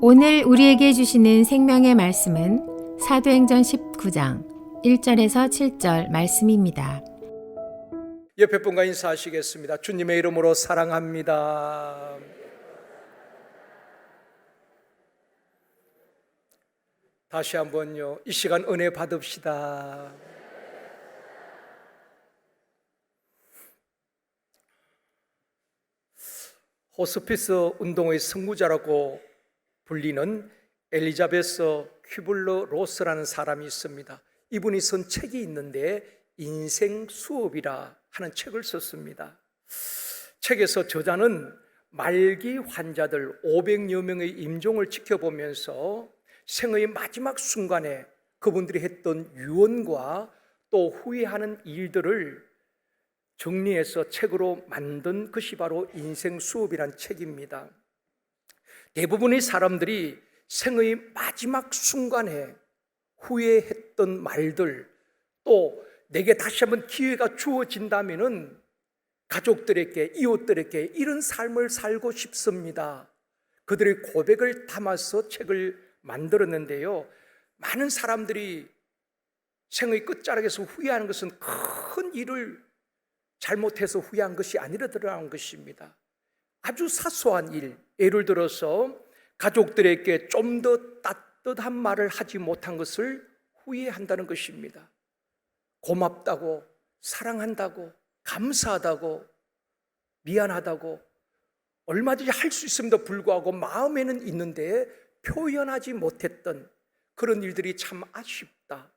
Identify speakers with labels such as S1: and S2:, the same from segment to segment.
S1: 오늘 우리에게 주시는 생명의 말씀은 사도행전 19장 1절에서 7절 말씀입니다.
S2: 옆에 분과 인사하시겠습니다. 주님의 이름으로 사랑합니다. 다시 한번요, 이 시간 은혜 받읍시다. 호스피스 운동의 선구자라고 불리는 엘리자베스 퀴블러 로스라는 사람이 있습니다. 이분이 쓴 책이 있는데 인생 수업이라 하는 책을 썼습니다. 책에서 저자는 말기 환자들 500여 명의 임종을 지켜보면서 생의 마지막 순간에 그분들이 했던 유언과 또 후회하는 일들을 정리해서 책으로 만든 것이 바로 인생 수업이란 책입니다. 대부분의 사람들이 생의 마지막 순간에 후회했던 말들, 또 내게 다시 한번 기회가 주어진다면은 가족들에게, 이웃들에게 이런 삶을 살고 싶습니다. 그들의 고백을 담아서 책을 만들었는데요, 많은 사람들이 생의 끝자락에서 후회하는 것은 큰 일을 잘못해서 후회한 것이 아니라는 것입니다. 아주 사소한 일, 예를 들어서 가족들에게 좀 더 따뜻한 말을 하지 못한 것을 후회한다는 것입니다. 고맙다고, 사랑한다고, 감사하다고, 미안하다고 얼마든지 할 수 있음에도 불구하고 마음에는 있는데 표현하지 못했던 그런 일들이 참 아쉽다.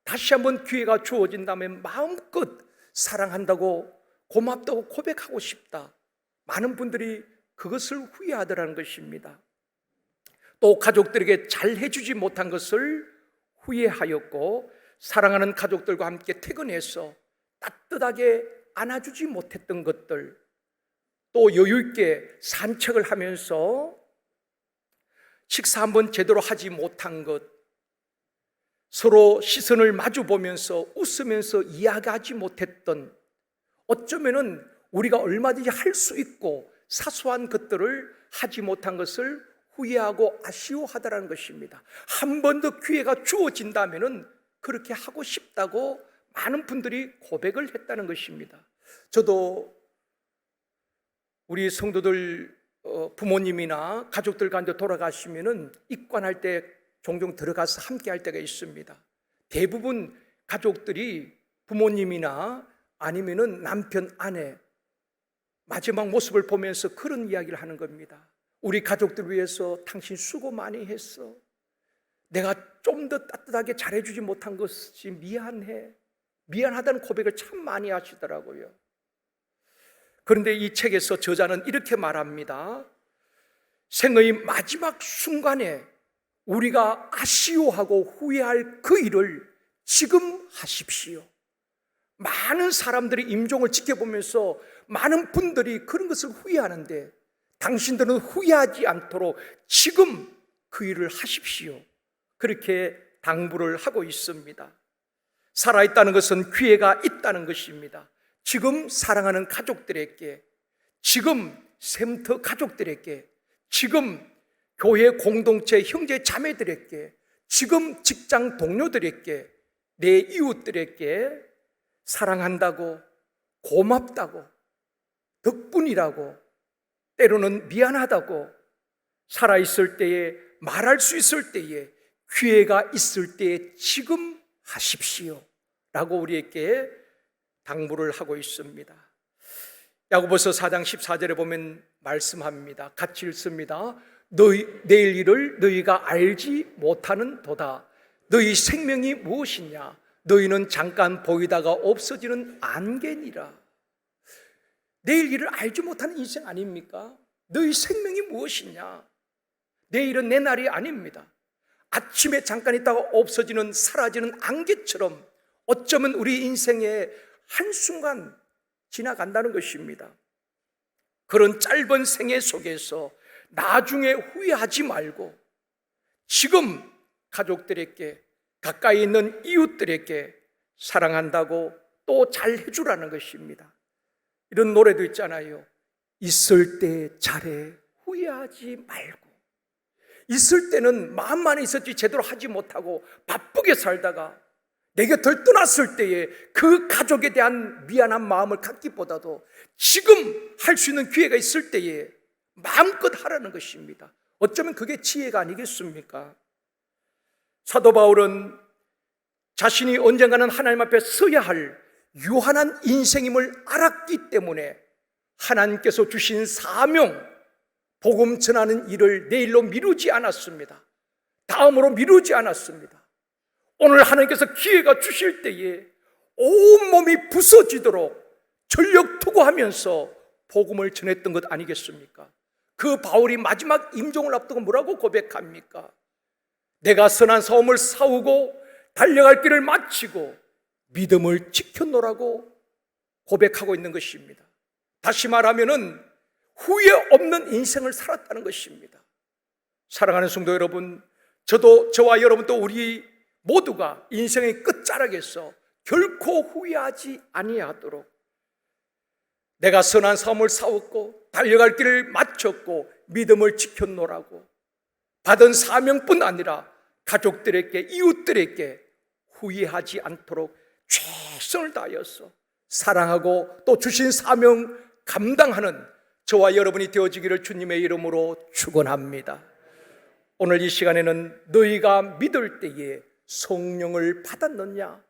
S2: 다시 한번 기회가 주어진다면 마음껏 사랑한다고, 고맙다고 고백하고 싶다. 많은 분들이 그것을 후회하더라는 것입니다. 또 가족들에게 잘 해주지 못한 것을 후회하였고, 사랑하는 가족들과 함께 퇴근해서 따뜻하게 안아주지 못했던 것들, 또 여유있게 산책을 하면서 식사 한번 제대로 하지 못한 것, 서로 시선을 마주 보면서 웃으면서 이야기하지 못했던, 어쩌면은 우리가 얼마든지 할 수 있고 사소한 것들을 하지 못한 것을 후회하고 아쉬워하더라는 것입니다. 한 번 더 기회가 주어진다면은 그렇게 하고 싶다고 많은 분들이 고백을 했다는 것입니다. 저도 우리 성도들 부모님이나 가족들 가운데 돌아가시면은 입관할 때 종종 들어가서 함께 할 때가 있습니다. 대부분 가족들이 부모님이나 아니면은 남편, 아내 마지막 모습을 보면서 그런 이야기를 하는 겁니다. 우리 가족들 위해서 당신 수고 많이 했어. 내가 좀 더 따뜻하게 잘해주지 못한 것이 미안해. 미안하다는 고백을 참 많이 하시더라고요. 그런데 이 책에서 저자는 이렇게 말합니다. 생의 마지막 순간에 우리가 아쉬워하고 후회할 그 일을 지금 하십시오. 많은 사람들이 임종을 지켜보면서 많은 분들이 그런 것을 후회하는데 당신들은 후회하지 않도록 지금 그 일을 하십시오. 그렇게 당부를 하고 있습니다. 살아있다는 것은 기회가 있다는 것입니다. 지금 사랑하는 가족들에게, 지금 샘터 가족들에게, 지금 교회 공동체 형제 자매들에게, 지금 직장 동료들에게, 내 이웃들에게 사랑한다고, 고맙다고, 덕분이라고, 때로는 미안하다고, 살아있을 때에, 말할 수 있을 때에, 기회가 있을 때에 지금 하십시오 라고 우리에게 당부를 하고 있습니다. 야고보서 4장 14절에 보면 말씀합니다. 같이 읽습니다. 내일 일을 너희가 알지 못하는 도다. 너희 생명이 무엇이냐? 너희는 잠깐 보이다가 없어지는 안개니라. 내일 일을 알지 못하는 인생 아닙니까? 너희 생명이 무엇이냐? 내일은 내 날이 아닙니다. 아침에 잠깐 있다가 없어지는, 사라지는 안개처럼 어쩌면 우리 인생의 한순간 지나간다는 것입니다. 그런 짧은 생애 속에서 나중에 후회하지 말고 지금 가족들에게, 가까이 있는 이웃들에게 사랑한다고 또 잘해주라는 것입니다. 이런 노래도 있잖아요. 있을 때 잘해 후회하지 말고, 있을 때는 마음만 있었지 제대로 하지 못하고 바쁘게 살다가 내 곁을 떠났을 때에 그 가족에 대한 미안한 마음을 갖기보다도 지금 할 수 있는 기회가 있을 때에 마음껏 하라는 것입니다. 어쩌면 그게 지혜가 아니겠습니까? 사도 바울은 자신이 언젠가는 하나님 앞에 서야 할 유한한 인생임을 알았기 때문에 하나님께서 주신 사명, 복음 전하는 일을 내일로 미루지 않았습니다. 다음으로 미루지 않았습니다. 오늘 하나님께서 기회가 주실 때에 온몸이 부서지도록 전력 투구하면서 복음을 전했던 것 아니겠습니까? 그 바울이 마지막 임종을 앞두고 뭐라고 고백합니까? 내가 선한 싸움을 싸우고 달려갈 길을 마치고 믿음을 지켰노라고 고백하고 있는 것입니다. 다시 말하면은 후회 없는 인생을 살았다는 것입니다. 사랑하는 성도 여러분, 저와 여러분 또 우리 모두가 인생의 끝자락에서 결코 후회하지 아니하도록 내가 선한 싸움을 싸웠고 달려갈 길을 마쳤고 믿음을 지켰노라고 받은 사명뿐 아니라 가족들에게 이웃들에게 후회하지 않도록 최선을 다하여서 사랑하고 또 주신 사명 감당하는 저와 여러분이 되어지기를 주님의 이름으로 축원합니다. 오늘 이 시간에는 너희가 믿을 때에 성령을 받았느냐?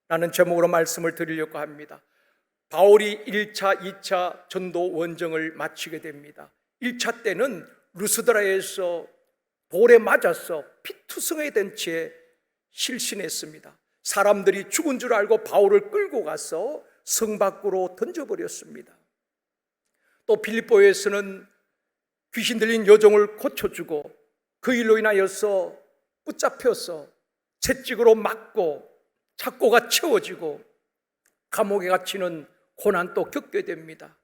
S2: 라는 제목으로 말씀을 드리려고 합니다. 바울이 1차, 2차 전도 원정을 마치게 됩니다. 1차 때는 루스드라에서 돌에 맞아서 피투성이 된 채 실신했습니다. 사람들이 죽은 줄 알고 바울을 끌고 가서 성 밖으로 던져버렸습니다. 또 빌립보에서는 귀신 들린 여종을 고쳐주고 그 일로 인하여서 붙잡혀서 채찍으로 맞고 착고가 채워지고 감옥에 갇히는 고난도 겪게 됩니다.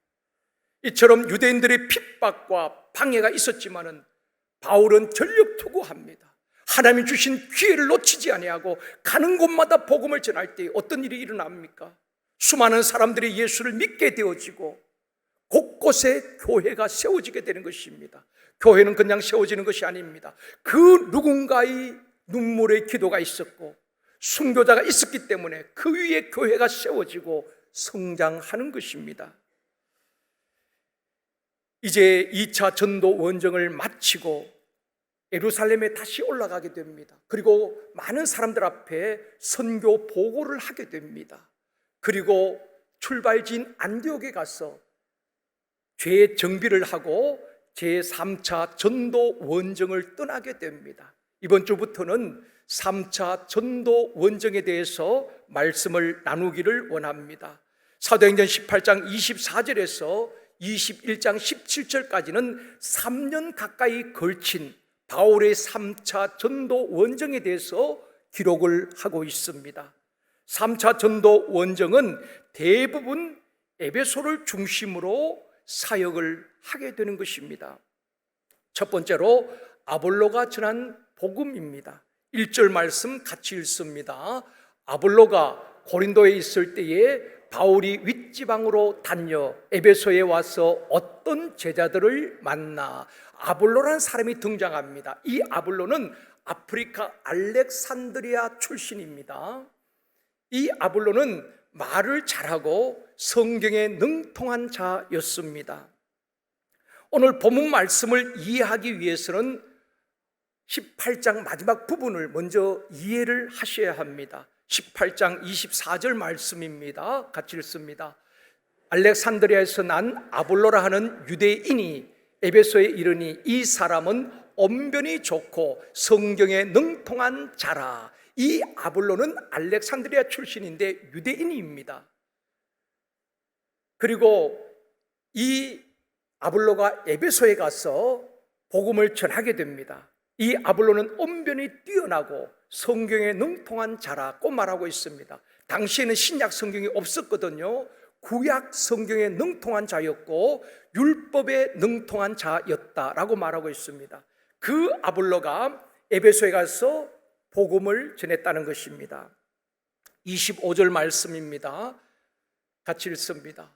S2: 이처럼 유대인들의 핍박과 방해가 있었지만은 바울은 전력 투구합니다. 하나님이 주신 기회를 놓치지 아니하고 가는 곳마다 복음을 전할 때 어떤 일이 일어납니까? 수많은 사람들이 예수를 믿게 되어지고 곳곳에 교회가 세워지게 되는 것입니다. 교회는 그냥 세워지는 것이 아닙니다. 그 누군가의 눈물의 기도가 있었고 순교자가 있었기 때문에 그 위에 교회가 세워지고 성장하는 것입니다. 이제 2차 전도 원정을 마치고 예루살렘에 다시 올라가게 됩니다. 그리고 많은 사람들 앞에 선교 보고를 하게 됩니다. 그리고 출발지인 안디옥에 가서 죄 정비를 하고 제3차 전도 원정을 떠나게 됩니다. 이번 주부터는 3차 전도 원정에 대해서 말씀을 나누기를 원합니다. 사도행전 18장 24절에서 21장 17절까지는 3년 가까이 걸친 바울의 3차 전도 원정에 대해서 기록을 하고 있습니다. 3차 전도 원정은 대부분 에베소를 중심으로 사역을 하게 되는 것입니다. 첫 번째로 아볼로가 전한 복음입니다. 1절 말씀 같이 읽습니다. 아볼로가 고린도에 있을 때에 바울이 윗지방으로 다녀 에베소에 와서 어떤 제자들을 만나 아볼로라는 사람이 등장합니다. 이 아볼로는 아프리카 알렉산드리아 출신입니다. 이 아볼로는 말을 잘하고 성경에 능통한 자였습니다. 오늘 본문 말씀을 이해하기 위해서는 18장 마지막 부분을 먼저 이해를 하셔야 합니다. 18장 24절 말씀입니다. 같이 읽습니다. 알렉산드리아에서 난 아볼로라 하는 유대인이 에베소에 이르니 이 사람은 언변이 좋고 성경에 능통한 자라. 이 아볼로는 알렉산드리아 출신인데 유대인입니다. 그리고 이 아볼로가 에베소에 가서 복음을 전하게 됩니다. 이 아볼로는 언변이 뛰어나고 성경에 능통한 자라고 말하고 있습니다. 당시에는 신약 성경이 없었거든요. 구약 성경에 능통한 자였고 율법에 능통한 자였다라고 말하고 있습니다. 그 아볼로가 에베소에 가서 복음을 전했다는 것입니다. 25절 말씀입니다. 같이 읽습니다.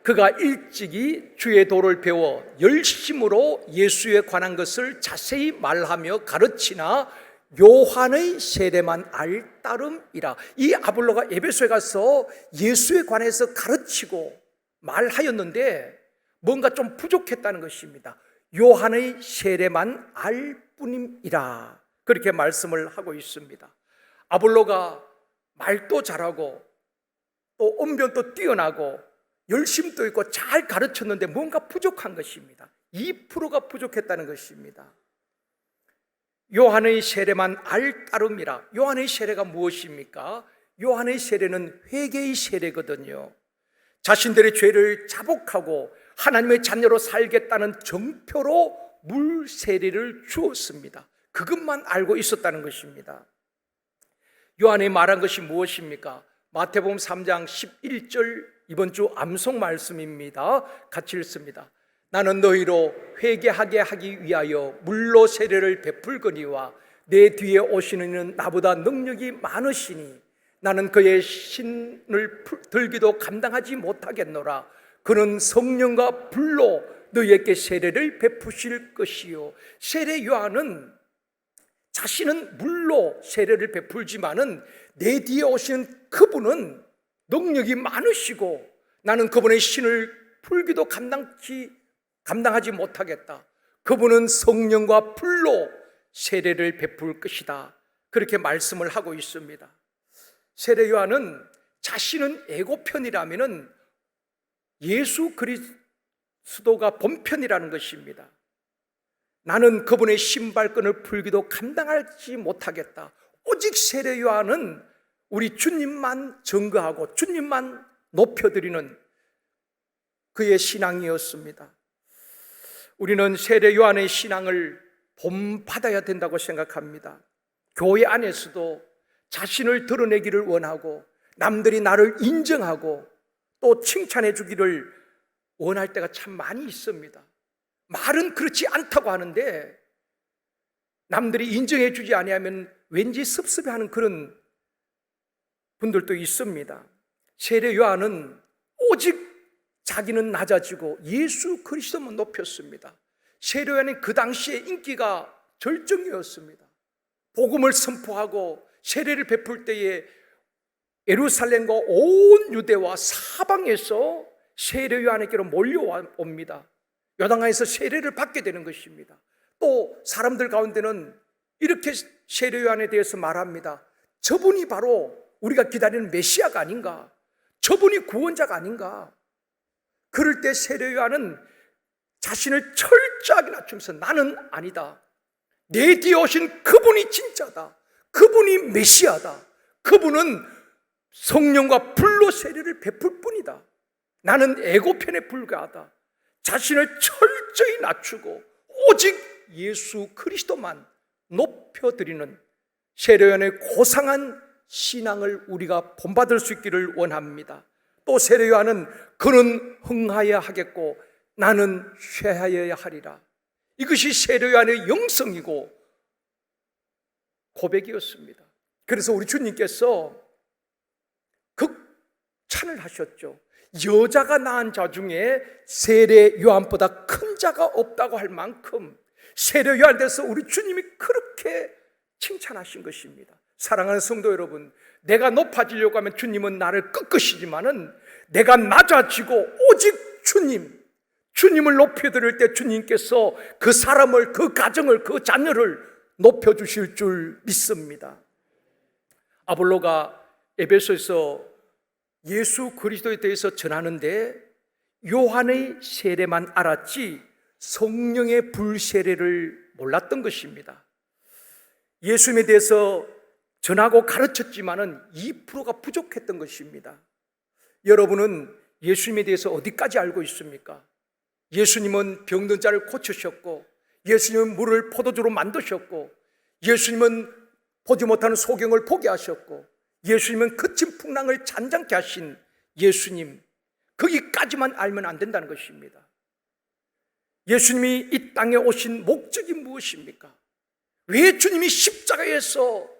S2: 그가 일찍이 주의 도를 배워 열심으로 예수에 관한 것을 자세히 말하며 가르치나 요한의 세례만 알 따름이라. 이 아볼로가 에베소에 가서 예수에 관해서 가르치고 말하였는데 뭔가 좀 부족했다는 것입니다. 요한의 세례만 알 뿐임이라, 그렇게 말씀을 하고 있습니다. 아볼로가 말도 잘하고 또 언변도 뛰어나고 열심도 있고 잘 가르쳤는데 뭔가 부족한 것입니다. 2%가 부족했다는 것입니다. 요한의 세례만 알 따름이라. 요한의 세례가 무엇입니까? 요한의 세례는 회개의 세례거든요. 자신들의 죄를 자복하고 하나님의 자녀로 살겠다는 정표로 물 세례를 주었습니다. 그것만 알고 있었다는 것입니다. 요한이 말한 것이 무엇입니까? 마태복음 3장 11절, 이번 주 암송 말씀입니다. 같이 읽습니다. 나는 너희로 회개하게 하기 위하여 물로 세례를 베풀거니와 내 뒤에 오시는 이는 나보다 능력이 많으시니 나는 그의 신을 들기도 감당하지 못하겠노라. 그는 성령과 불로 너희에게 세례를 베푸실 것이요. 세례 요한은 자신은 물로 세례를 베풀지만은 내 뒤에 오시는 그분은 능력이 많으시고 나는 그분의 신을 풀기도 감당하지 못하겠다. 그분은 성령과 불로 세례를 베풀 것이다. 그렇게 말씀을 하고 있습니다. 세례 요한은 자신은 애고편이라면은 예수 그리스도가 본편이라는 것입니다. 나는 그분의 신발끈을 풀기도 감당하지 못하겠다. 오직 세례 요한은 우리 주님만 증거하고 주님만 높여드리는 그의 신앙이었습니다. 우리는 세례 요한의 신앙을 본받아야 된다고 생각합니다. 교회 안에서도 자신을 드러내기를 원하고 남들이 나를 인정하고 또 칭찬해 주기를 원할 때가 참 많이 있습니다. 말은 그렇지 않다고 하는데 남들이 인정해 주지 아니하면 왠지 섭섭해하는 그런 분들도 있습니다. 세례 요한은 오직 자기는 낮아지고 예수 그리스도만 높였습니다. 세례 요한은 그 당시에 인기가 절정이었습니다. 복음을 선포하고 세례를 베풀 때에 예루살렘과 온 유대와 사방에서 세례 요한에게로 몰려옵니다. 요단강에서 세례를 받게 되는 것입니다. 또 사람들 가운데는 이렇게 세례 요한에 대해서 말합니다. 저분이 바로 우리가 기다리는 메시아가 아닌가, 저분이 구원자가 아닌가. 그럴 때 세례 요한은 자신을 철저하게 낮추면서 나는 아니다, 내 뒤에 오신 그분이 진짜다, 그분이 메시아다, 그분은 성령과 불로 세례를 베풀 뿐이다, 나는 애고편에 불과하다. 자신을 철저히 낮추고 오직 예수 그리스도만 높여드리는 세례 요한의 고상한 신앙을 우리가 본받을 수 있기를 원합니다. 또 세례 요한은 그는 흥하여야 하겠고 나는 쇠하여야 하리라. 이것이 세례 요한의 영성이고 고백이었습니다. 그래서 우리 주님께서 극찬을 하셨죠. 여자가 낳은 자 중에 세례 요한보다 큰 자가 없다고 할 만큼 세례 요한에 대해서 우리 주님이 그렇게 칭찬하신 것입니다. 사랑하는 성도 여러분, 내가 높아지려고 하면 주님은 나를 꺾으시지만은 내가 낮아지고 오직 주님을 높여드릴 때 주님께서 그 사람을, 그 가정을, 그 자녀를 높여주실 줄 믿습니다. 아볼로가 에베소에서 예수 그리스도에 대해서 전하는데 요한의 세례만 알았지 성령의 불세례를 몰랐던 것입니다. 예수님에 대해서 전하고 가르쳤지만은 2%가 부족했던 것입니다. 여러분은 예수님에 대해서 어디까지 알고 있습니까? 예수님은 병든 자를 고치셨고, 예수님은 물을 포도주로 만드셨고, 예수님은 보지 못하는 소경을 보게 하셨고, 예수님은 그친 풍랑을 잔잔케 하신 예수님, 거기까지만 알면 안 된다는 것입니다. 예수님이 이 땅에 오신 목적이 무엇입니까? 왜 주님이 십자가에서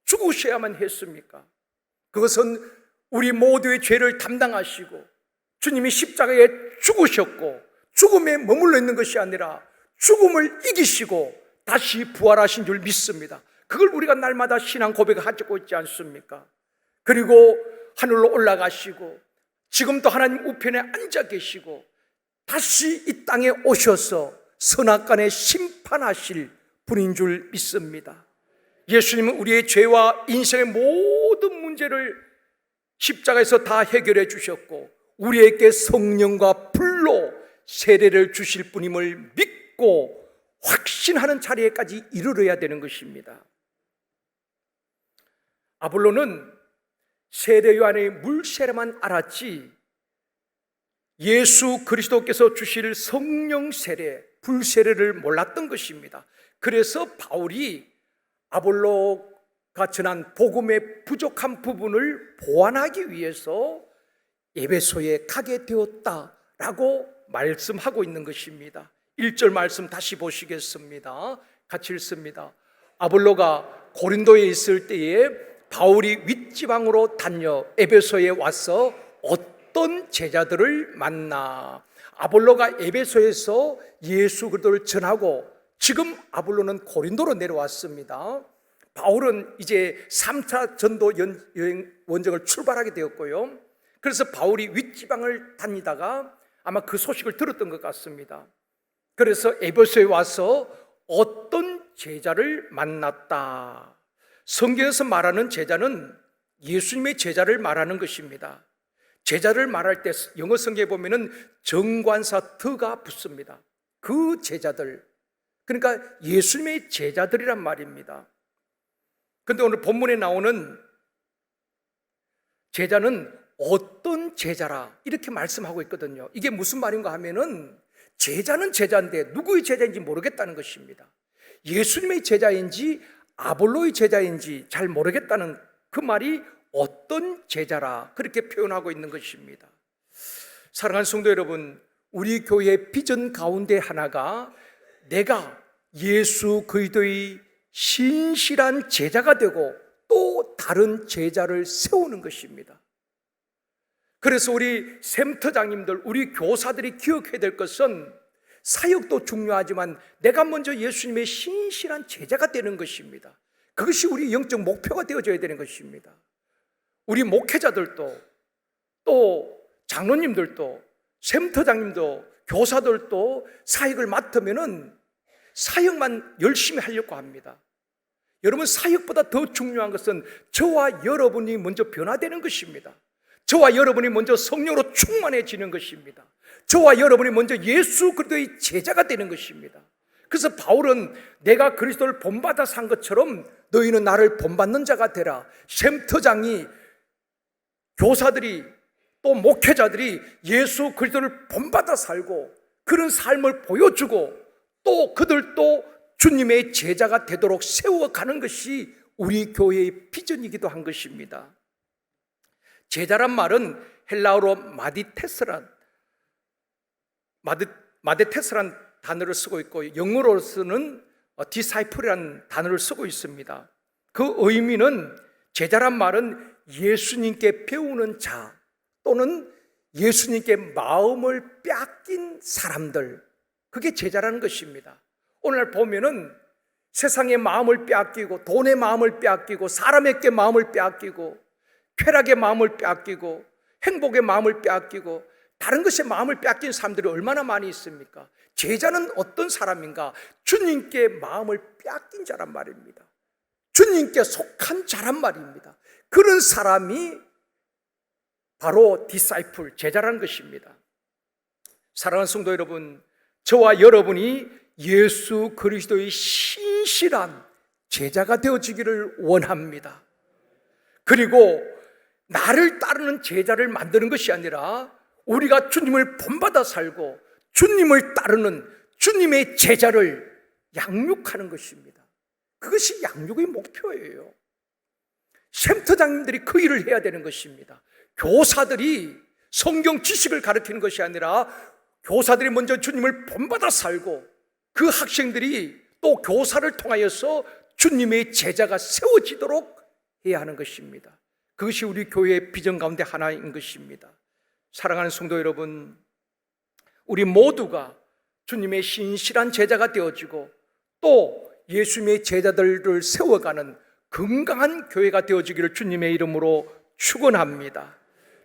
S2: 죽으셔야만 했습니까? 그것은 우리 모두의 죄를 담당하시고 주님이 십자가에 죽으셨고 죽음에 머물러 있는 것이 아니라 죽음을 이기시고 다시 부활하신 줄 믿습니다. 그걸 우리가 날마다 신앙 고백하고 있지 않습니까? 그리고 하늘로 올라가시고 지금도 하나님 우편에 앉아 계시고 다시 이 땅에 오셔서 선악간에 심판하실 분인 줄 믿습니다. 예수님은 우리의 죄와 인생의 모든 문제를 십자가에서 다 해결해 주셨고 우리에게 성령과 불로 세례를 주실 분임을 믿고 확신하는 자리에까지 이르러야 되는 것입니다. 아볼로는 세례 요한의 물 세례만 알았지 예수 그리스도께서 주실 성령 세례, 불 세례를 몰랐던 것입니다. 그래서 바울이 아볼로가 전한 복음의 부족한 부분을 보완하기 위해서 에베소에 가게 되었다라고 말씀하고 있는 것입니다. 1절 말씀 다시 보시겠습니다. 같이 읽습니다. 아볼로가 고린도에 있을 때에 바울이 윗지방으로 다녀 에베소에 와서 어떤 제자들을 만나 아볼로가 에베소에서 예수 그리스도를 전하고 지금 아볼로는 고린도로 내려왔습니다. 바울은 이제 3차 전도 여행 원정을 출발하게 되었고요. 그래서 바울이 윗지방을 다니다가 아마 그 소식을 들었던 것 같습니다. 그래서 에베소에 와서 어떤 제자를 만났다. 성경에서 말하는 제자는 예수님의 제자를 말하는 것입니다. 제자를 말할 때 영어 성경에 보면은 정관사 더가 붙습니다. 그 제자들, 그러니까 예수님의 제자들이란 말입니다. 그런데 오늘 본문에 나오는 제자는 어떤 제자라 이렇게 말씀하고 있거든요. 이게 무슨 말인가 하면은 제자는 제자인데 누구의 제자인지 모르겠다는 것입니다. 예수님의 제자인지 아볼로의 제자인지 잘 모르겠다는 그 말이 어떤 제자라 그렇게 표현하고 있는 것입니다. 사랑하는 성도 여러분, 우리 교회의 비전 가운데 하나가 내가 예수 그리스도의 신실한 제자가 되고 또 다른 제자를 세우는 것입니다. 그래서 우리 센터장님들, 우리 교사들이 기억해야 될 것은 사역도 중요하지만 내가 먼저 예수님의 신실한 제자가 되는 것입니다. 그것이 우리 영적 목표가 되어져야 되는 것입니다. 우리 목회자들도 또 장로님들도 센터장님도 교사들도 사역을 맡으면은 사역만 열심히 하려고 합니다. 여러분, 사역보다 더 중요한 것은 저와 여러분이 먼저 변화되는 것입니다. 저와 여러분이 먼저 성령으로 충만해지는 것입니다. 저와 여러분이 먼저 예수 그리스도의 제자가 되는 것입니다. 그래서 바울은 내가 그리스도를 본받아 산 것처럼 너희는 나를 본받는 자가 되라. 센터장이, 교사들이, 또 목회자들이 예수 그리스도를 본받아 살고 그런 삶을 보여주고 또 그들도 주님의 제자가 되도록 세워가는 것이 우리 교회의 비전이기도 한 것입니다. 제자란 말은 헬라어로 마데테스란 단어를 쓰고 있고 영어로서는 disciple이라는 단어를 쓰고 있습니다. 그 의미는 제자란 말은 예수님께 배우는 자 또는 예수님께 마음을 빼앗긴 사람들, 그게 제자라는 것입니다. 오늘날 보면은 세상의 마음을 빼앗기고 돈의 마음을 빼앗기고 사람에게 마음을 빼앗기고 쾌락의 마음을 빼앗기고 행복의 마음을 빼앗기고 다른 것에 마음을 빼앗긴 사람들이 얼마나 많이 있습니까? 제자는 어떤 사람인가? 주님께 마음을 빼앗긴 자란 말입니다. 주님께 속한 자란 말입니다. 그런 사람이 바로 디사이플, 제자라는 것입니다. 사랑하는 성도 여러분, 저와 여러분이 예수 그리스도의 신실한 제자가 되어지기를 원합니다. 그리고 나를 따르는 제자를 만드는 것이 아니라 우리가 주님을 본받아 살고 주님을 따르는 주님의 제자를 양육하는 것입니다. 그것이 양육의 목표예요. 센터장님들이 그 일을 해야 되는 것입니다. 교사들이 성경 지식을 가르치는 것이 아니라 교사들이 먼저 주님을 본받아 살고 그 학생들이 또 교사를 통하여서 주님의 제자가 세워지도록 해야 하는 것입니다. 그것이 우리 교회의 비전 가운데 하나인 것입니다. 사랑하는 성도 여러분, 우리 모두가 주님의 신실한 제자가 되어지고 또 예수님의 제자들을 세워가는 건강한 교회가 되어지기를 주님의 이름으로 축원합니다.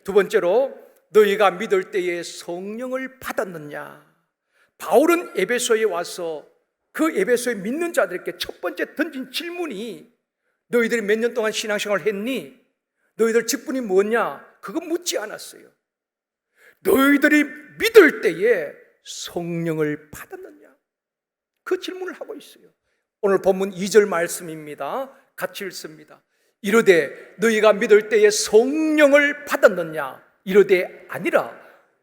S2: 두 번째로, 너희가 믿을 때에 성령을 받았느냐? 바울은 에베소에 와서 그 에베소에 믿는 자들에게 첫 번째 던진 질문이 너희들이 몇 년 동안 신앙생활을 했니? 너희들 직분이 뭐냐? 그거 묻지 않았어요. 너희들이 믿을 때에 성령을 받았느냐? 그 질문을 하고 있어요. 오늘 본문 2절 말씀입니다. 같이 읽습니다. 이르되 너희가 믿을 때에 성령을 받았느냐? 이르되 아니라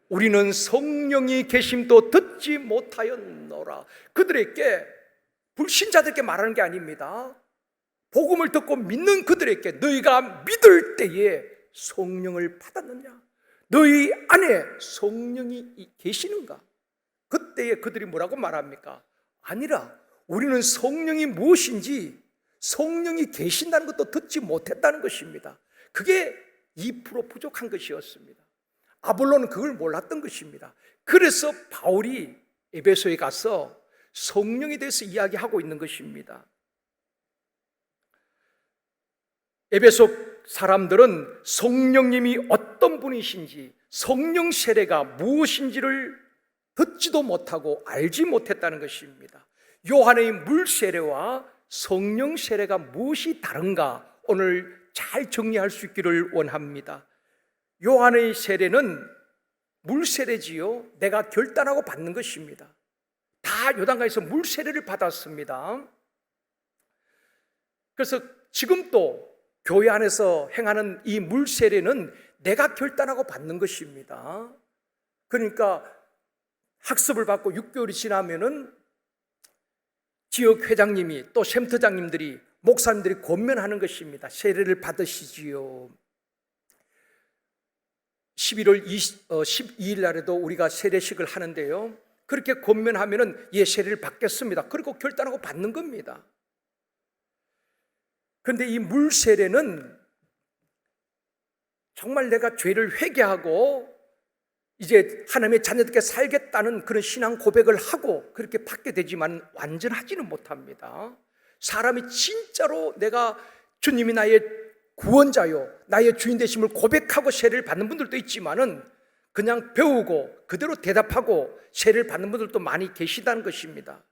S2: 우리는 성령이 계심도 듣지 못하였노라. 그들에게, 불신자들에게 말하는 게 아닙니다. 복음을 듣고 믿는 그들에게 너희가 믿을 때에 성령을 받았느냐? 너희 안에 성령이 계시는가? 그때에 그들이 뭐라고 말합니까? 아니라 우리는 성령이 무엇인지, 성령이 계신다는 것도 듣지 못했다는 것입니다. 그게 2% 부족한 것이었습니다. 아볼로는 그걸 몰랐던 것입니다. 그래서 바울이 에베소에 가서 성령에 대해서 이야기하고 있는 것입니다. 에베소 사람들은 성령님이 어떤 분이신지, 성령 세례가 무엇인지를 듣지도 못하고 알지 못했다는 것입니다. 요한의 물 세례와 성령 세례가 무엇이 다른가 오늘 잘 정리할 수 있기를 원합니다. 요한의 세례는 물 세례지요. 내가 결단하고 받는 것입니다. 다 요단강에서 물 세례를 받았습니다. 그래서 지금 또 교회 안에서 행하는 이 물 세례는 내가 결단하고 받는 것입니다. 그러니까 학습을 받고 6개월이 지나면은 지역 회장님이 또 샘터장님들이, 목사님들이 권면하는 것입니다. 세례를 받으시지요. 11월 12일 날에도 우리가 세례식을 하는데요, 그렇게 권면하면은 예, 세례를 받겠습니다. 그리고 결단하고 받는 겁니다. 그런데 이 물 세례는 정말 내가 죄를 회개하고 이제 하나님의 자녀들께 살겠다는 그런 신앙 고백을 하고 그렇게 받게 되지만 완전하지는 못합니다. 사람이 진짜로 내가 주님이 나의 구원자요, 나의 주인 되심을 고백하고 세례를 받는 분들도 있지만은 그냥 배우고 그대로 대답하고 세례를 받는 분들도 많이 계시다는 것입니다.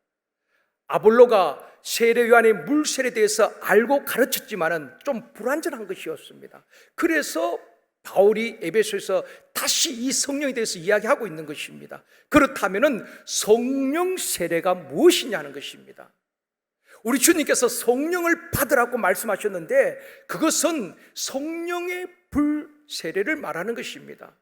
S2: 아볼로가 세례 요한의 물 세례에 대해서 알고 가르쳤지만은 좀 불완전한 것이었습니다. 그래서 바울이 에베소에서 다시 이 성령에 대해서 이야기하고 있는 것입니다. 그렇다면은 성령 세례가 무엇이냐는 것입니다. 우리 주님께서 성령을 받으라고 말씀하셨는데 그것은 성령의 불 세례를 말하는 것입니다.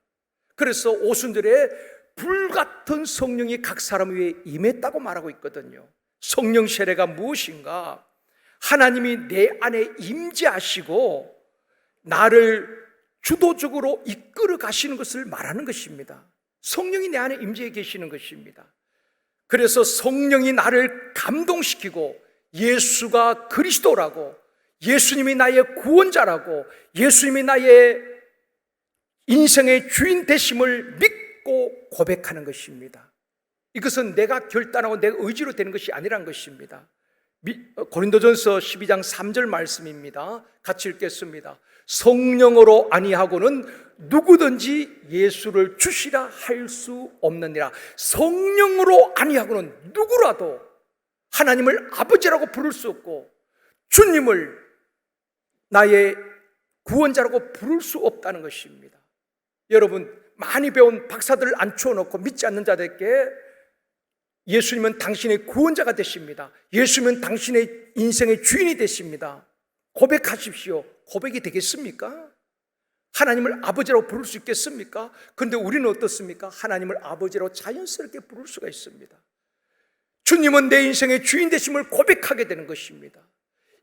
S2: 그래서 오순절에 불같은 성령이 각 사람 위에 임했다고 말하고 있거든요. 성령 세례가 무엇인가? 하나님이 내 안에 임재하시고 나를 주도적으로 이끌어 가시는 것을 말하는 것입니다. 성령이 내 안에 임재해 계시는 것입니다. 그래서 성령이 나를 감동시키고 예수가 그리스도라고, 예수님이 나의 구원자라고, 예수님이 나의 인생의 주인 되심을 믿고 고백하는 것입니다. 이것은 내가 결단하고 내 의지로 되는 것이 아니란 것입니다. 고린도전서 12장 3절 말씀입니다. 같이 읽겠습니다. 성령으로 아니하고는 누구든지 예수를 주시라 할 수 없느니라. 성령으로 아니하고는 누구라도 하나님을 아버지라고 부를 수 없고 주님을 나의 구원자라고 부를 수 없다는 것입니다. 여러분, 많이 배운 박사들을 앉혀놓고 믿지 않는 자들에게 예수님은 당신의 구원자가 되십니다. 예수님은 당신의 인생의 주인이 되십니다. 고백하십시오. 고백이 되겠습니까? 하나님을 아버지라고 부를 수 있겠습니까? 그런데 우리는 어떻습니까? 하나님을 아버지라고 자연스럽게 부를 수가 있습니다. 주님은 내 인생의 주인 되심을 고백하게 되는 것입니다.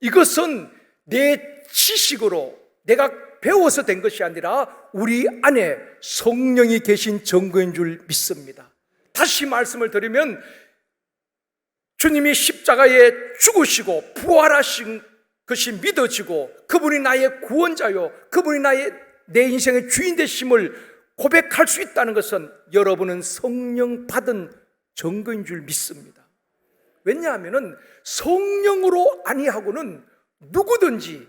S2: 이것은 내 지식으로 내가 배워서 된 것이 아니라 우리 안에 성령이 계신 증거인 줄 믿습니다. 다시 말씀을 드리면 주님이 십자가에 죽으시고 부활하신 것이 믿어지고 그분이 나의 구원자요, 그분이 내 인생의 주인 되심을 고백할 수 있다는 것은 여러분은 성령 받은 증거인 줄 믿습니다. 왜냐하면 성령으로 아니하고는 누구든지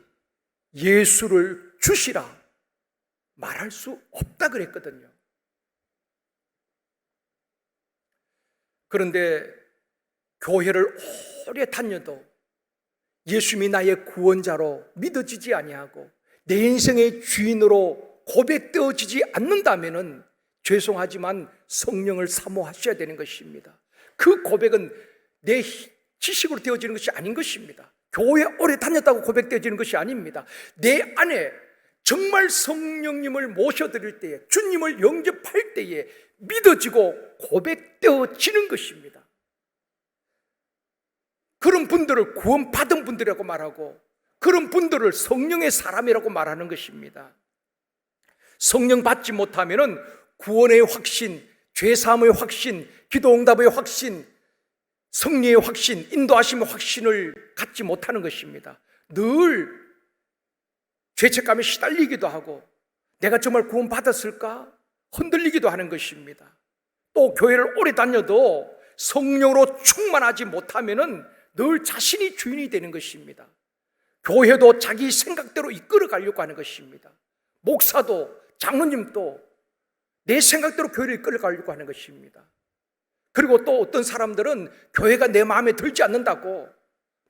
S2: 예수를 주시라 말할 수 없다 그랬거든요. 그런데 교회를 오래 다녀도 예수님이 나의 구원자로 믿어지지 아니하고 내 인생의 주인으로 고백되어지지 않는다면 죄송하지만 성령을 사모하셔야 되는 것입니다. 그 고백은 내 지식으로 되어지는 것이 아닌 것입니다. 교회 오래 다녔다고 고백되어지는 것이 아닙니다. 내 안에 정말 성령님을 모셔드릴 때에, 주님을 영접할 때에 믿어지고 고백되어지는 것입니다. 그런 분들을 구원받은 분들이라고 말하고 그런 분들을 성령의 사람이라고 말하는 것입니다. 성령 받지 못하면 구원의 확신, 죄사함의 확신, 기도응답의 확신, 승리의 확신, 인도하심의 확신을 갖지 못하는 것입니다. 늘 죄책감에 시달리기도 하고 내가 정말 구원받았을까? 흔들리기도 하는 것입니다. 또 교회를 오래 다녀도 성령으로 충만하지 못하면 늘 자신이 주인이 되는 것입니다. 교회도 자기 생각대로 이끌어 가려고 하는 것입니다. 목사도 장로님도 내 생각대로 교회를 이끌어 가려고 하는 것입니다. 그리고 또 어떤 사람들은 교회가 내 마음에 들지 않는다고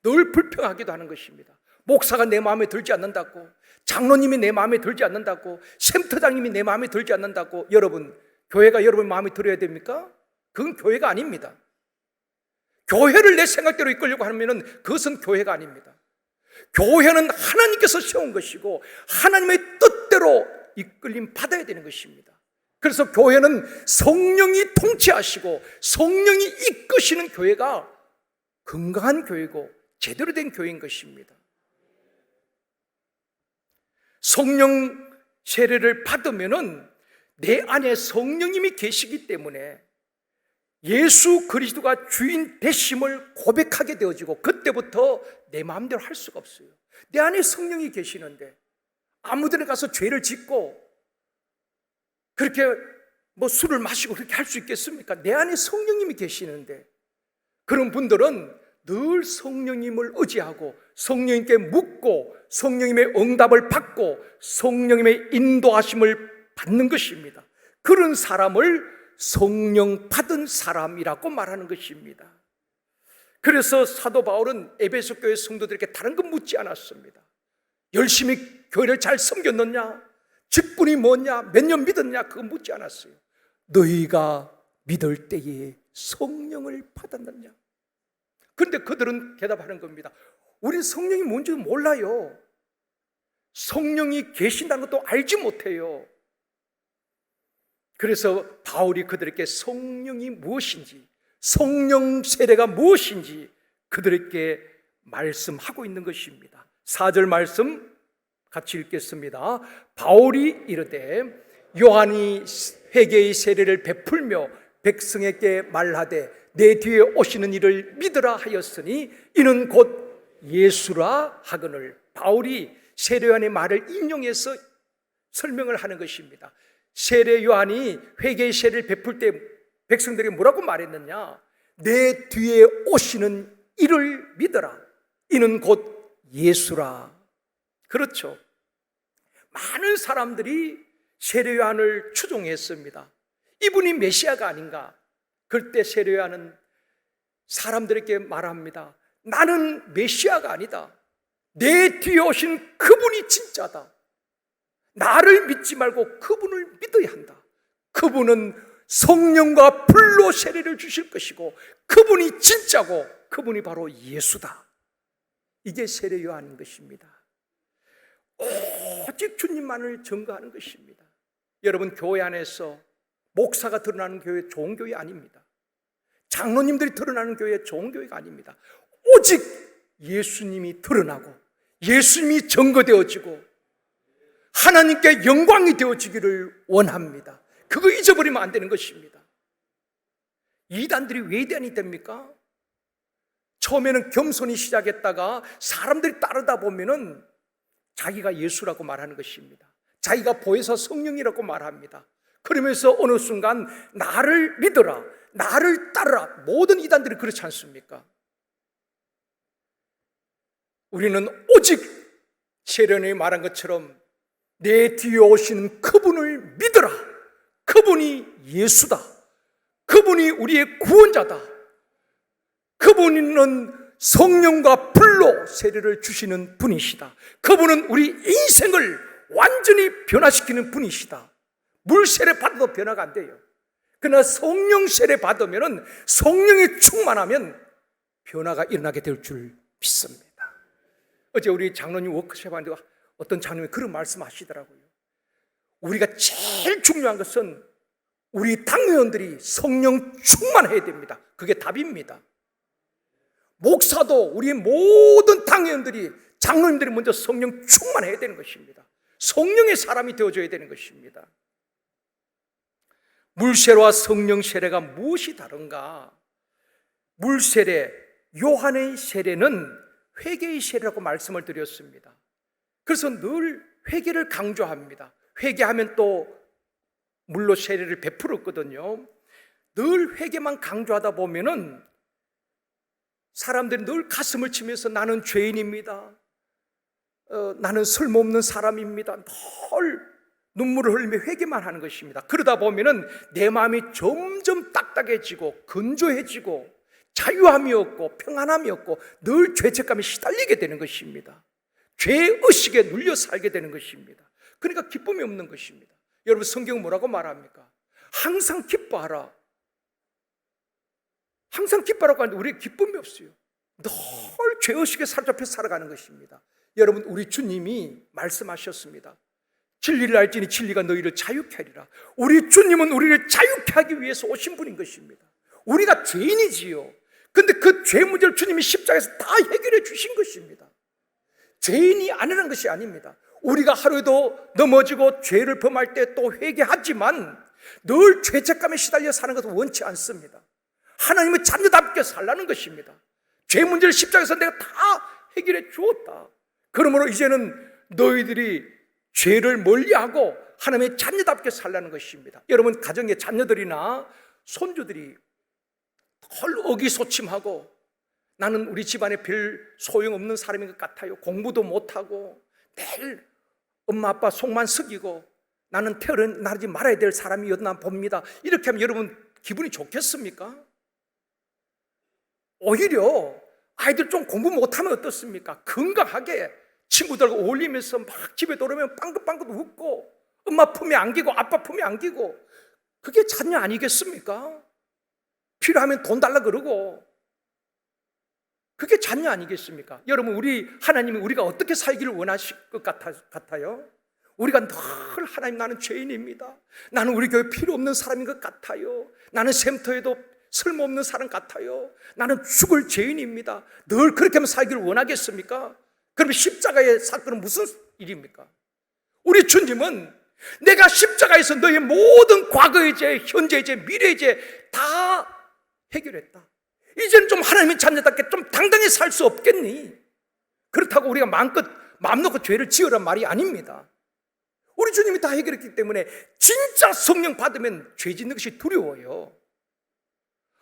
S2: 늘 불평하기도 하는 것입니다. 목사가 내 마음에 들지 않는다고, 장로님이 내 마음에 들지 않는다고, 샘터장님이 내 마음에 들지 않는다고. 여러분, 교회가 여러분 마음에 들어야 됩니까? 그건 교회가 아닙니다. 교회를 내 생각대로 이끌려고 하면 그것은 교회가 아닙니다. 교회는 하나님께서 세운 것이고 하나님의 뜻대로 이끌림 받아야 되는 것입니다. 그래서 교회는 성령이 통치하시고 성령이 이끄시는 교회가 건강한 교회고 제대로 된 교회인 것입니다. 성령 세례를 받으면은 내 안에 성령님이 계시기 때문에 예수 그리스도가 주인 되심을 고백하게 되어지고 그때부터 내 마음대로 할 수가 없어요. 내 안에 성령이 계시는데 아무데나 가서 죄를 짓고 그렇게 술을 마시고 그렇게 할 수 있겠습니까? 내 안에 성령님이 계시는데 그런 분들은 늘 성령님을 의지하고 성령님께 묻고 성령님의 응답을 받고 성령님의 인도하심을 받는 것입니다. 그런 사람을 성령 받은 사람이라고 말하는 것입니다. 그래서 사도 바울은 에베소 교회 성도들에게 다른 건 묻지 않았습니다. 열심히 교회를 잘 섬겼느냐, 직분이 뭐냐, 몇 년 믿었냐, 그거 묻지 않았어요. 너희가 믿을 때에 성령을 받았느냐. 그런데 그들은 대답하는 겁니다. 우린 성령이 뭔지 몰라요. 성령이 계신다는 것도 알지 못해요. 그래서 바울이 그들에게 성령이 무엇인지, 성령 세례가 무엇인지 그들에게 말씀하고 있는 것입니다. 4절 말씀 같이 읽겠습니다. 바울이 이르되 요한이 회개의 세례를 베풀며 백성에게 말하되 내 뒤에 오시는 이를 믿으라 하였으니 이는 곧 예수라 하거늘. 바울이 세례 요한의 말을 인용해서 설명을 하는 것입니다. 세례 요한이 회개의 세례를 베풀 때 백성들에게 뭐라고 말했느냐? 내 뒤에 오시는 이를 믿어라. 이는 곧 예수라. 그렇죠. 많은 사람들이 세례 요한을 추종했습니다. 이분이 메시아가 아닌가? 그때 세례 요한은 사람들에게 말합니다. 나는 메시아가 아니다. 내 뒤에 오신 그분이 진짜다. 나를 믿지 말고 그분을 믿어야 한다. 그분은 성령과 불로 세례를 주실 것이고 그분이 진짜고 그분이 바로 예수다. 이게 세례 요한인 것입니다. 오직 주님만을 증거하는 것입니다. 여러분, 교회 안에서 목사가 드러나는 교회 좋은 교회 아닙니다. 장로님들이 드러나는 교회 좋은 교회가 아닙니다. 오직 예수님이 드러나고 예수님이 증거되어지고 하나님께 영광이 되어지기를 원합니다. 그거 잊어버리면 안 되는 것입니다. 이단들이 왜 이단이 됩니까? 처음에는 겸손히 시작했다가 사람들이 따르다 보면은 자기가 예수라고 말하는 것입니다. 자기가 보혜사 성령이라고 말합니다. 그러면서 어느 순간 나를 믿어라, 나를 따르라. 모든 이단들이 그렇지 않습니까? 우리는 오직 세련이 말한 것처럼 내 뒤에 오시는 그분을 믿어라. 그분이 예수다. 그분이 우리의 구원자다. 그분은 성령과 불로 세례를 주시는 분이시다. 그분은 우리 인생을 완전히 변화시키는 분이시다. 물 세례 받아도 변화가 안 돼요. 그러나 성령 세례 받으면, 성령이 충만하면 변화가 일어나게 될 줄 믿습니다. 어제 우리 장로님 워크숍 하는데 어떤 장로님이 그런 말씀 하시더라고요. 우리가 제일 중요한 것은 우리 당회원들이 성령 충만해야 됩니다. 그게 답입니다. 목사도 우리 모든 당회원들이, 장로님들이 먼저 성령 충만해야 되는 것입니다. 성령의 사람이 되어줘야 되는 것입니다. 물세례와 성령 세례가 무엇이 다른가? 물세례, 요한의 세례는 회개의 세례라고 말씀을 드렸습니다. 그래서 늘 회개를 강조합니다. 회개하면 또 물로 세례를 베풀었거든요. 늘 회개만 강조하다 보면은 사람들이 늘 가슴을 치면서 나는 죄인입니다. 나는 쓸모없는 사람입니다. 늘 눈물을 흘리며 회개만 하는 것입니다. 그러다 보면은 내 마음이 점점 딱딱해지고 건조해지고 자유함이 없고 평안함이 없고 늘 죄책감에 시달리게 되는 것입니다. 죄의식에 눌려 살게 되는 것입니다. 그러니까 기쁨이 없는 것입니다. 여러분, 성경은 뭐라고 말합니까? 항상 기뻐하라. 항상 기뻐하라고 하는데 우리에게 기쁨이 없어요. 늘 죄의식에 사로잡혀 살아가는 것입니다. 여러분, 우리 주님이 말씀하셨습니다. 진리를 알지니 진리가 너희를 자유케 하리라. 우리 주님은 우리를 자유케 하기 위해서 오신 분인 것입니다. 우리가 죄인이지요. 근데 그 죄 문제를 주님이 십자가에서 다 해결해 주신 것입니다. 죄인이 아니라는 것이 아닙니다. 우리가 하루에도 넘어지고 죄를 범할 때 또 회개하지만 늘 죄책감에 시달려 사는 것은 원치 않습니다. 하나님의 자녀답게 살라는 것입니다. 죄 문제를 십자가에서 내가 다 해결해 주었다. 그러므로 이제는 너희들이 죄를 멀리하고 하나님의 자녀답게 살라는 것입니다. 여러분, 가정의 자녀들이나 손주들이 헐 의기소침하고 나는 우리 집안에 별 소용없는 사람인 것 같아요. 공부도 못하고 매일 엄마 아빠 속만 썩이고 나는 태어나지 말아야 될 사람이었나 봅니다. 이렇게 하면 여러분 기분이 좋겠습니까? 오히려 아이들 좀 공부 못하면 어떻습니까? 건강하게 친구들과 어울리면서 막 집에 돌아오면 빵긋빵긋 웃고 엄마 품에 안기고 아빠 품에 안기고, 그게 자녀 아니겠습니까? 필요하면 돈 달라 그러고, 그게 자녀 아니겠습니까? 여러분, 우리 하나님이 우리가 어떻게 살기를 원하실 것 같아요? 우리가 늘 하나님, 나는 죄인입니다. 나는 우리 교회 필요 없는 사람인 것 같아요. 나는 샘터에도 쓸모없는 사람 같아요. 나는 죽을 죄인입니다. 늘 그렇게 하면 살기를 원하겠습니까? 그러면 십자가의 사건은 무슨 일입니까? 우리 주님은 내가 십자가에서 너의 모든 과거의 죄, 현재의 죄, 미래의 죄 다 해결했다. 이제는 좀 하나님의 자녀답게 좀 당당히 살 수 없겠니? 그렇다고 우리가 마음껏 마음 놓고 죄를 지으란 말이 아닙니다. 우리 주님이 다 해결했기 때문에 진짜 성령 받으면 죄 짓는 것이 두려워요.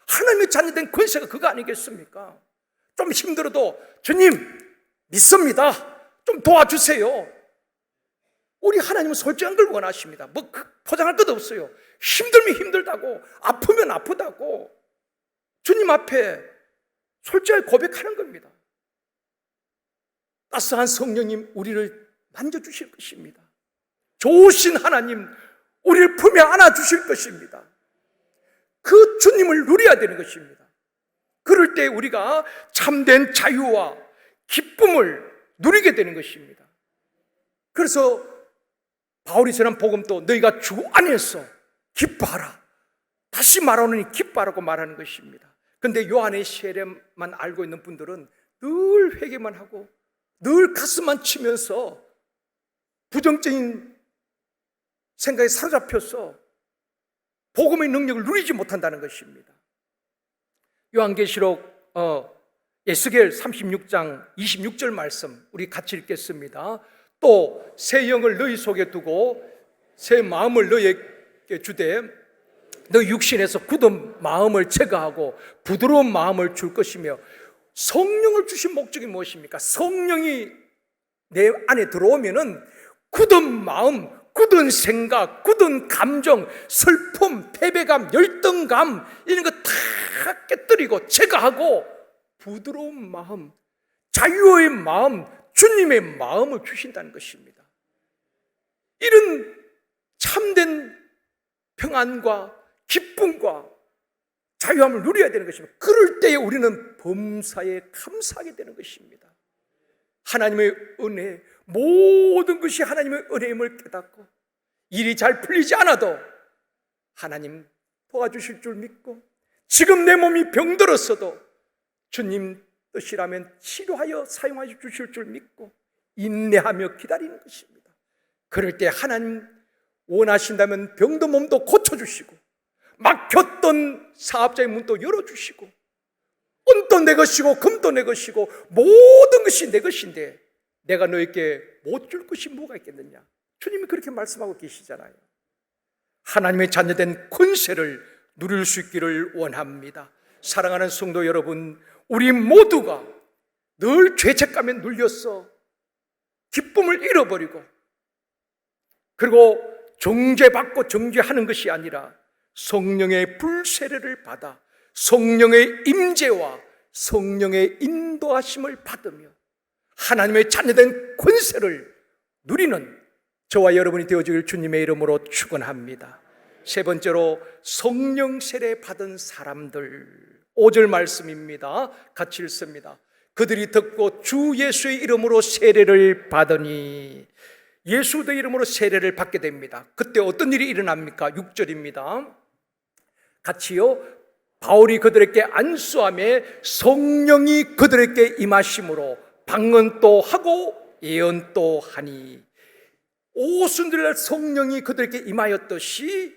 S2: 하나님의 자녀된 권세가 그거 아니겠습니까? 좀 힘들어도 주님 믿습니다, 좀 도와주세요. 우리 하나님은 솔직한 걸 원하십니다. 뭐 포장할 것 없어요. 힘들면 힘들다고, 아프면 아프다고 주님 앞에 솔직하게 고백하는 겁니다. 따스한 성령님 우리를 만져주실 것입니다. 좋으신 하나님 우리를 품에 안아주실 것입니다. 그 주님을 누려야 되는 것입니다. 그럴 때 우리가 참된 자유와 기쁨을 누리게 되는 것입니다. 그래서 바울이 전한 복음도 너희가 주 안에서 기뻐하라, 다시 말하노니 기뻐하라고 말하는 것입니다. 그런데 요한의 세례만 알고 있는 분들은 늘 회개만 하고 늘 가슴만 치면서 부정적인 생각에 사로잡혀서 복음의 능력을 누리지 못한다는 것입니다. 요한계시록 에스겔 36장 26절 말씀 우리 같이 읽겠습니다. 또 새 영을 너희 속에 두고 새 마음을 너희에게 주되 너 육신에서 굳은 마음을 제거하고 부드러운 마음을 줄 것이며, 성령을 주신 목적이 무엇입니까? 성령이 내 안에 들어오면은 굳은 마음, 굳은 생각, 굳은 감정, 슬픔, 패배감, 열등감 이런 거 다 깨뜨리고 제거하고 부드러운 마음, 자유의 마음, 주님의 마음을 주신다는 것입니다. 이런 참된 평안과 기쁨과 자유함을 누려야 되는 것입니다. 그럴 때에 우리는 범사에 감사하게 되는 것입니다. 하나님의 은혜, 모든 것이 하나님의 은혜임을 깨닫고 일이 잘 풀리지 않아도 하나님 도와주실 줄 믿고, 지금 내 몸이 병들었어도 주님 뜻이라면 치료하여 사용하여 주실 줄 믿고 인내하며 기다리는 것입니다. 그럴 때 하나님 원하신다면 병든 몸도 고쳐주시고 막혔던 사업자의 문도 열어주시고 은도 내 것이고 금도 내 것이고 모든 것이 내 것인데 내가 너에게 못 줄 것이 뭐가 있겠느냐. 주님이 그렇게 말씀하고 계시잖아요. 하나님의 자녀된 권세를 누릴 수 있기를 원합니다. 사랑하는 성도 여러분, 우리 모두가 늘 죄책감에 눌려서 기쁨을 잃어버리고 그리고 정죄받고 정죄하는 것이 아니라 성령의 불세례를 받아 성령의 임재와 성령의 인도하심을 받으며 하나님의 자녀된 권세를 누리는 저와 여러분이 되어주길 주님의 이름으로 축원합니다. 세 번째로 성령 세례 받은 사람들, 5절 말씀입니다. 같이 읽습니다. 그들이 듣고 주 예수의 이름으로 세례를 받으니, 예수의 이름으로 세례를 받게 됩니다. 그때 어떤 일이 일어납니까? 6절입니다. 같이요. 바울이 그들에게 안수하며 성령이 그들에게 임하심으로 방언도 하고 예언도 하니, 오순절날 성령이 그들에게 임하였듯이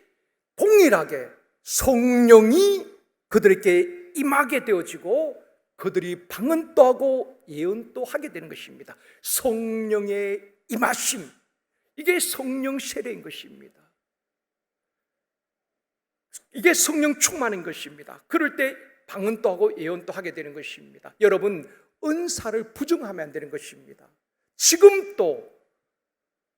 S2: 동일하게 성령이 그들에게 임하게 되어지고 그들이 방언도 하고 예언도 하게 되는 것입니다. 성령의 임하심, 이게 성령 세례인 것입니다. 이게 성령 충만인 것입니다. 그럴 때 방언도 하고 예언도 하게 되는 것입니다. 여러분, 은사를 부정하면 안 되는 것입니다. 지금 또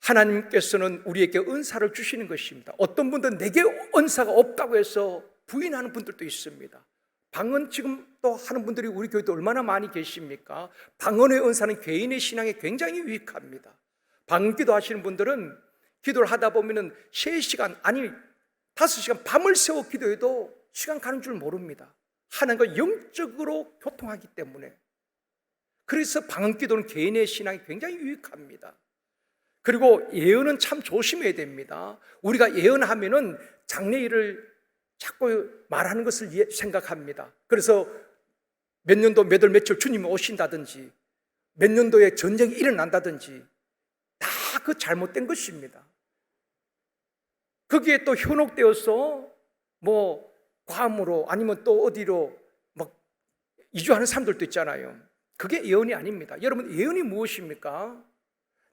S2: 하나님께서는 우리에게 은사를 주시는 것입니다. 어떤 분들은 내게 은사가 없다고 해서 부인하는 분들도 있습니다. 방언 지금 또 하는 분들이 우리 교회도 얼마나 많이 계십니까? 방언의 은사는 개인의 신앙에 굉장히 유익합니다. 방언기도 하시는 분들은 기도를 하다 보면은 3시간 아니 5시간 밤을 새워 기도해도 시간 가는 줄 모릅니다. 하나님과 영적으로 교통하기 때문에. 그래서 방언기도는 개인의 신앙에 굉장히 유익합니다. 그리고 예언은 참 조심해야 됩니다. 우리가 예언하면은 장래일을 자꾸 말하는 것을 생각합니다. 그래서 몇 년도 몇 월 며칠 주님이 오신다든지 몇 년도에 전쟁이 일어난다든지 다 그 잘못된 것입니다. 거기에 또 현혹되어서 뭐 괌으로 아니면 또 어디로 막 이주하는 사람들도 있잖아요. 그게 예언이 아닙니다. 여러분, 예언이 무엇입니까?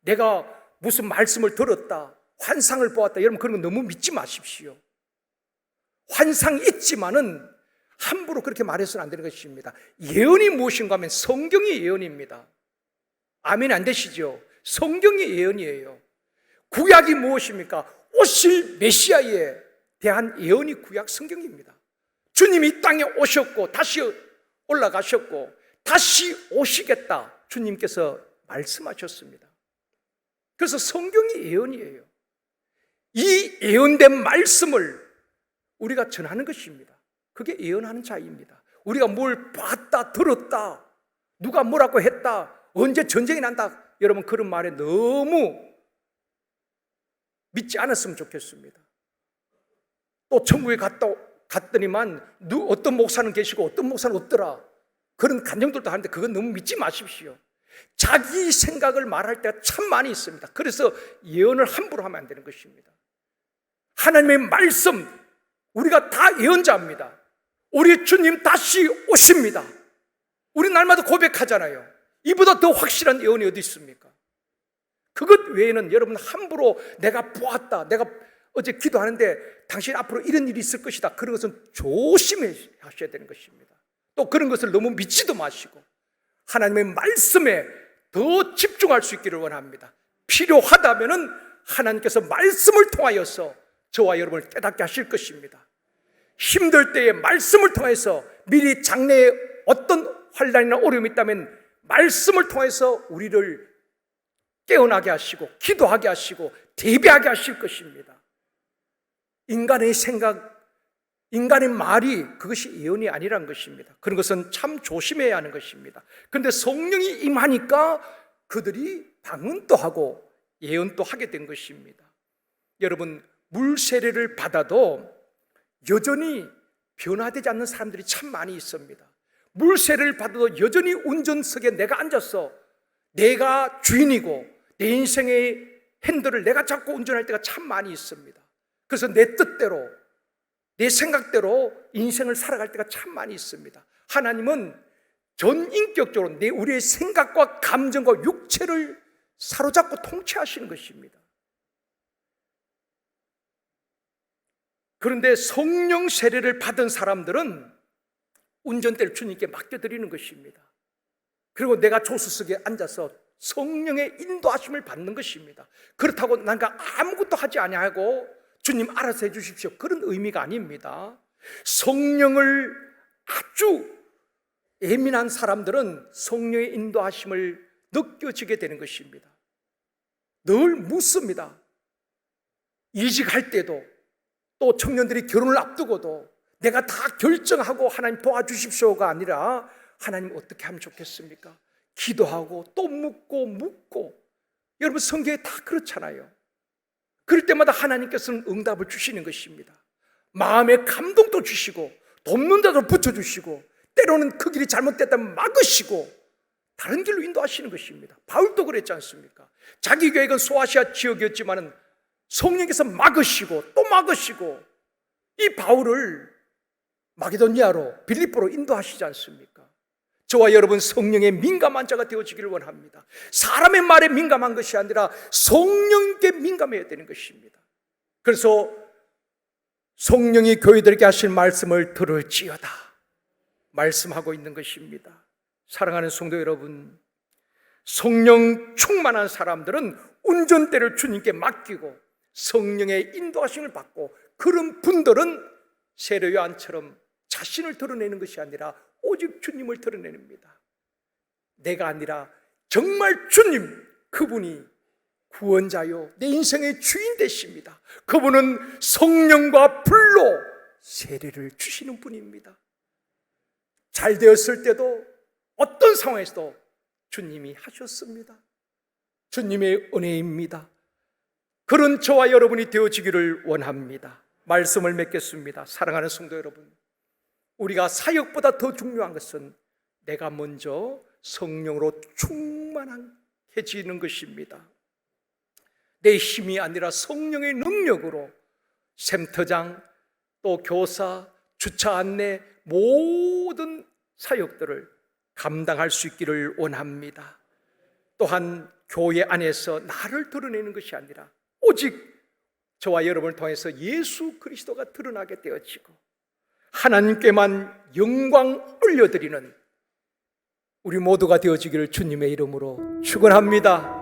S2: 내가 무슨 말씀을 들었다, 환상을 보았다, 여러분 그런 거 너무 믿지 마십시오. 환상이 있지만은 함부로 그렇게 말해서는 안 되는 것입니다. 예언이 무엇인가 하면 성경이 예언입니다. 아멘 안 되시죠? 성경이 예언이에요. 구약이 무엇입니까? 오실 메시아에 대한 예언이 구약 성경입니다. 주님이 이 땅에 오셨고 다시 올라가셨고 다시 오시겠다 주님께서 말씀하셨습니다. 그래서 성경이 예언이에요. 이 예언된 말씀을 우리가 전하는 것입니다. 그게 예언하는 자입니다. 우리가 뭘 봤다, 들었다, 누가 뭐라고 했다, 언제 전쟁이 난다, 여러분 그런 말에 너무 믿지 않았으면 좋겠습니다. 또 천국에 갔더니만 어떤 목사는 계시고 어떤 목사는 없더라, 그런 간증들도 하는데 그건 너무 믿지 마십시오. 자기 생각을 말할 때가 참 많이 있습니다. 그래서 예언을 함부로 하면 안 되는 것입니다. 하나님의 말씀, 우리가 다 예언자입니다. 우리 주님 다시 오십니다. 우리 날마다 고백하잖아요. 이보다 더 확실한 예언이 어디 있습니까? 그것 외에는 여러분 함부로 내가 보았다, 내가 어제 기도하는데 당신 앞으로 이런 일이 있을 것이다. 그런 것은 조심해 하셔야 되는 것입니다. 또 그런 것을 너무 믿지도 마시고 하나님의 말씀에 더 집중할 수 있기를 원합니다. 필요하다면은 하나님께서 말씀을 통하여서 저와 여러분을 깨닫게 하실 것입니다. 힘들 때에 말씀을 통해서 미리 장래에 어떤 환난이나 어려움이 있다면 말씀을 통해서 우리를 깨어나게 하시고 기도하게 하시고 대비하게 하실 것입니다. 인간의 생각, 인간의 말이 그것이 예언이 아니란 것입니다. 그런 것은 참 조심해야 하는 것입니다. 그런데 성령이 임하니까 그들이 방언도 하고 예언도 하게 된 것입니다. 여러분, 물 세례를 받아도 여전히 변화되지 않는 사람들이 참 많이 있습니다. 물 세례를 받아도 여전히 운전석에 내가 앉아서 내가 주인이고 내 인생의 핸들을 내가 잡고 운전할 때가 참 많이 있습니다. 그래서 내 뜻대로 내 생각대로 인생을 살아갈 때가 참 많이 있습니다. 하나님은 전인격적으로 우리의 생각과 감정과 육체를 사로잡고 통치하시는 것입니다. 그런데 성령 세례를 받은 사람들은 운전대를 주님께 맡겨드리는 것입니다. 그리고 내가 조수석에 앉아서 성령의 인도하심을 받는 것입니다. 그렇다고 내가 아무것도 하지 아니하고 주님 알아서 해주십시오, 그런 의미가 아닙니다. 성령을 아주 예민한 사람들은 성령의 인도하심을 느껴지게 되는 것입니다. 늘 묻습니다. 이직할 때도 또 청년들이 결혼을 앞두고도 내가 다 결정하고 하나님 도와주십시오가 아니라 하나님 어떻게 하면 좋겠습니까? 기도하고 또 묻고 여러분 성경에 다 그렇잖아요. 그럴 때마다 하나님께서는 응답을 주시는 것입니다. 마음의 감동도 주시고 돕는 자도 붙여주시고 때로는 그 길이 잘못됐다면 막으시고 다른 길로 인도하시는 것입니다. 바울도 그랬지 않습니까? 자기 계획은 소아시아 지역이었지만은 성령께서 막으시고 또 막으시고 이 바울을 마게도니아로 빌립보로 인도하시지 않습니까? 저와 여러분 성령에 민감한 자가 되어지기를 원합니다. 사람의 말에 민감한 것이 아니라 성령께 민감해야 되는 것입니다. 그래서 성령이 교회들에게 하실 말씀을 들을지어다 말씀하고 있는 것입니다. 사랑하는 성도 여러분, 성령 충만한 사람들은 운전대를 주님께 맡기고 성령의 인도하심을 받고 그런 분들은 세례 요한처럼 자신을 드러내는 것이 아니라 오직 주님을 드러냅니다. 내가 아니라 정말 주님, 그분이 구원자요 내 인생의 주인 되십니다. 그분은 성령과 불로 세례를 주시는 분입니다. 잘 되었을 때도 어떤 상황에서도 주님이 하셨습니다. 주님의 은혜입니다. 그런 저와 여러분이 되어지기를 원합니다. 말씀을 맺겠습니다. 사랑하는 성도 여러분, 우리가 사역보다 더 중요한 것은 내가 먼저 성령으로 충만해지는 것입니다. 내 힘이 아니라 성령의 능력으로 샘터장, 또 교사, 주차 안내 모든 사역들을 감당할 수 있기를 원합니다. 또한 교회 안에서 나를 드러내는 것이 아니라 오직 저와 여러분을 통해서 예수 그리스도가 드러나게 되어지고 하나님께만 영광 올려드리는 우리 모두가 되어지기를 주님의 이름으로 축원합니다.